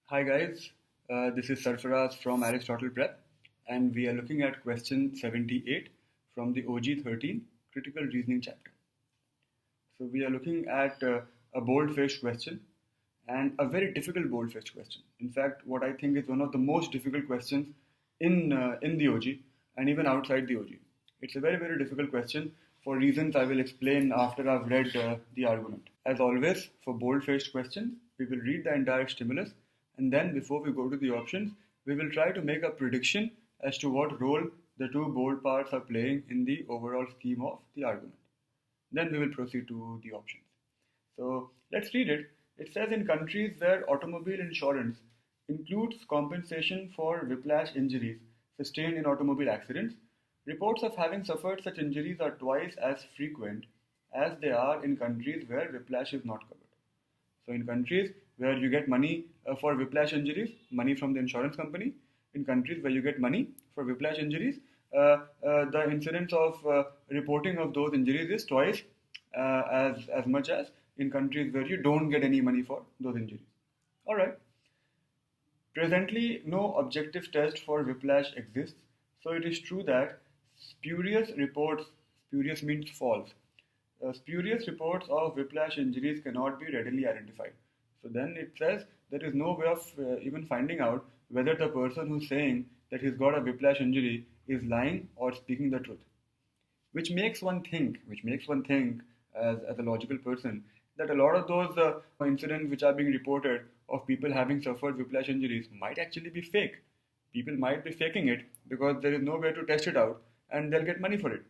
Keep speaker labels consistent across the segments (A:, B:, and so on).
A: Hi guys, this is Sarfraz from Aristotle Prep, and we are looking at question 78 from the OG 13 Critical Reasoning chapter. So we are looking at a bold-faced question and a very difficult bold-faced question. In fact, what I think is one of the most difficult questions in the OG and even outside the OG. It's a very difficult question for reasons I will explain after I've read the argument. As always, for bold-faced questions, we will read the entire stimulus, and then before we go to the options, we will try to make a prediction as to what role the two bold parts are playing in the overall scheme of the argument. Then we will proceed to the options. So let's read it. It says in countries where automobile insurance includes compensation for whiplash injuries sustained in automobile accidents, reports of having suffered such injuries are twice as frequent as they are in countries where whiplash is not covered. So in countries where you get money for whiplash injuries, money from the insurance company, in countries where you get money for whiplash injuries, the incidence of reporting of those injuries is twice as much as in countries where you don't get any money for those injuries. All right. Presently, no objective test for whiplash exists, so it is true that spurious reports, spurious means false, spurious reports of whiplash injuries cannot be readily identified. So then it says there is no way of even finding out whether the person who's saying that he's got a whiplash injury is lying or speaking the truth. Which makes one think as a logical person that a lot of those incidents which are being reported of people having suffered whiplash injuries might actually be fake. People might be faking it because there is no way to test it out and they'll get money for it.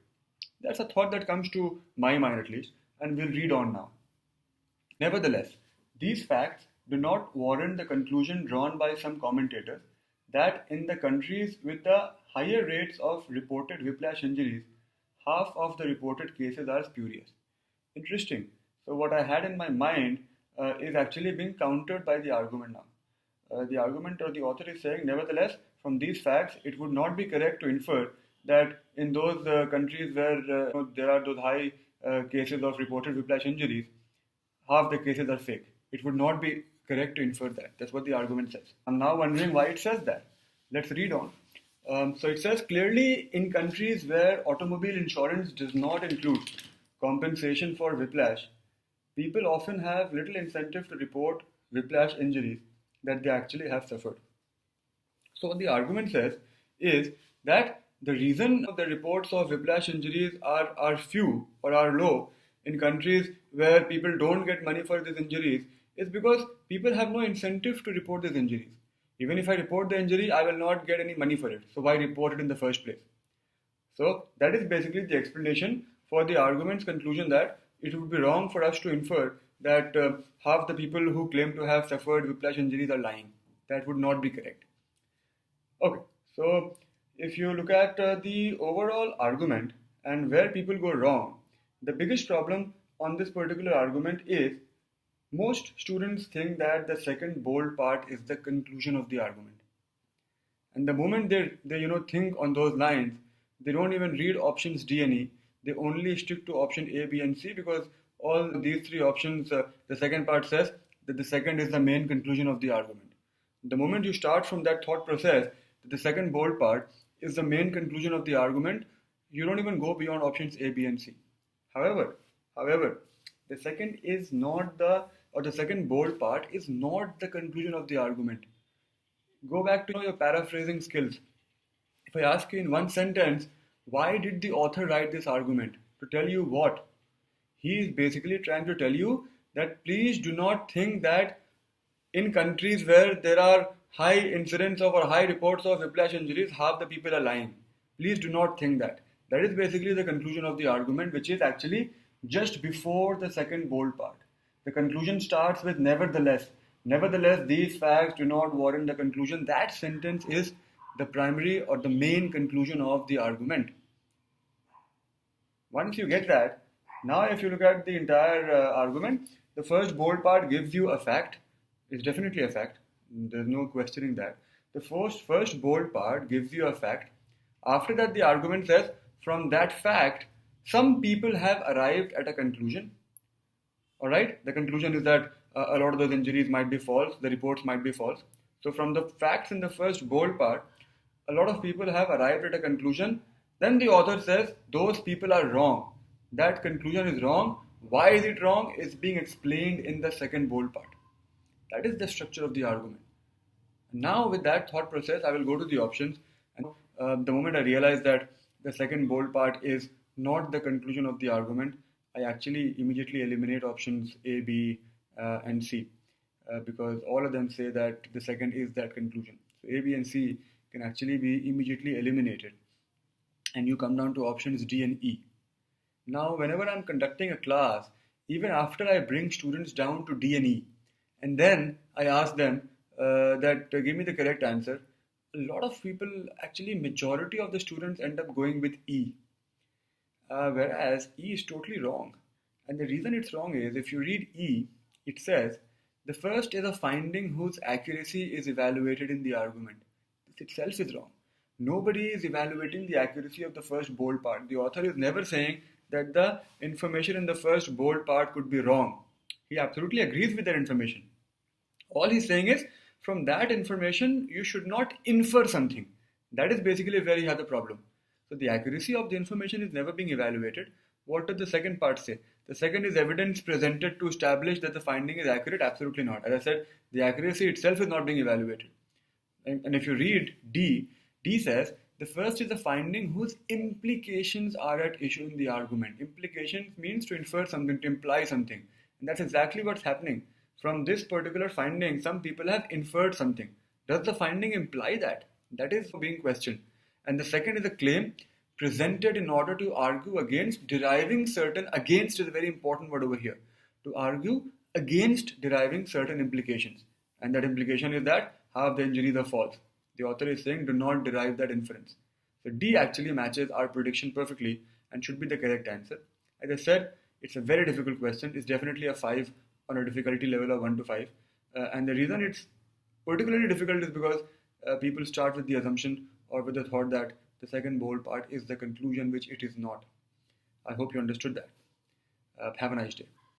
A: That's a thought that comes to my mind at least, and we'll read on now. Nevertheless, these facts do not warrant the conclusion drawn by some commentators that in the countries with the higher rates of reported whiplash injuries, half of the reported cases are spurious. Interesting. So what I had in my mind is actually being countered by the argument now. The argument or the author is saying, nevertheless, from these facts, it would not be correct to infer that in those countries where there are those high cases of reported whiplash injuries, half the cases are fake. It would not be correct to infer that. That's what the argument says. I'm now wondering why it says that. Let's read on. So it says clearly in countries where automobile insurance does not include compensation for whiplash, people often have little incentive to report whiplash injuries that they actually have suffered. So what the argument says is that the reason the reports of whiplash injuries are few or are low in countries where people don't get money for these injuries is because people have no incentive to report these injuries. Even if I report the injury, I will not get any money for it. So why report it in the first place? So that is basically the explanation for the argument's conclusion that it would be wrong for us to infer that half the people who claim to have suffered whiplash injuries are lying. That would not be correct. Okay, so if you look at the overall argument and where people go wrong, the biggest problem on this particular argument is most students think that the second bold part is the conclusion of the argument. And the moment they think on those lines, they don't even read options D and E. They only stick to option A, B, and C because all these three options, the second part says that the second is the main conclusion of the argument. The moment you start from that thought process, that the second bold part is the main conclusion of the argument, you don't even go beyond options A, B, and C. However, the second is not the second bold part is not the conclusion of the argument. Go back to your paraphrasing skills. If I ask you in one sentence, why did the author write this argument? To tell you what? He is basically trying to tell you that please do not think that in countries where there are high incidents of or high reports of whiplash injuries, half the people are lying. Please do not think that. That is basically the conclusion of the argument, which is actually just before the second bold part. The conclusion starts with nevertheless. Nevertheless, these facts do not warrant the conclusion. That sentence is the primary or the main conclusion of the argument. Once you get that, now if you look at the entire argument, the first bold part gives you a fact. It's definitely a fact. There's no questioning that. The first bold part gives you a fact. After that, the argument says, from that fact, some people have arrived at a conclusion. Alright, the conclusion is that a lot of those injuries might be false, the reports might be false. So from the facts in the first bold part, a lot of people have arrived at a conclusion. Then the author says those people are wrong. That conclusion is wrong. Why is it wrong? Is being explained in the second bold part. That is the structure of the argument. Now with that thought process, I will go to the options. And the moment I realize that the second bold part is not the conclusion of the argument, I actually immediately eliminate options A, B, and C. Because all of them say that the second is that conclusion. So A, B, and C can actually be immediately eliminated. And you come down to options D and E. Now, whenever I'm conducting a class, even after I bring students down to D and E, and then I ask them give me the correct answer, a lot of people, actually majority of the students end up going with E. Whereas E is totally wrong. And the reason it's wrong is, if you read E, it says, the first is a finding whose accuracy is evaluated in the argument. This itself is wrong. Nobody is evaluating the accuracy of the first bold part. The author is never saying that the information in the first bold part could be wrong. He absolutely agrees with that information. All he's saying is, from that information, you should not infer something. That is basically where you have the problem. So the accuracy of the information is never being evaluated. What does the second part say? The second is evidence presented to establish that the finding is accurate. Absolutely not. As I said, the accuracy itself is not being evaluated. And if you read D, D says, the first is a finding whose implications are at issue in the argument. Implications means to infer something, to imply something. And that's exactly what's happening. From this particular finding, some people have inferred something. Does the finding imply that? That is being questioned. And the second is a claim presented in order to argue against deriving certain, against is a very important word over here, to argue against deriving certain implications. And that implication is that half the injuries are false. The author is saying do not derive that inference. So D actually matches our prediction perfectly and should be the correct answer. As I said, it's a very difficult question. It's definitely a 5 on a difficulty level of 1 to 5. And the reason it's particularly difficult is because people start with the assumption or with the thought that the second bold part is the conclusion, which it is not. I hope you understood that. Have a nice day.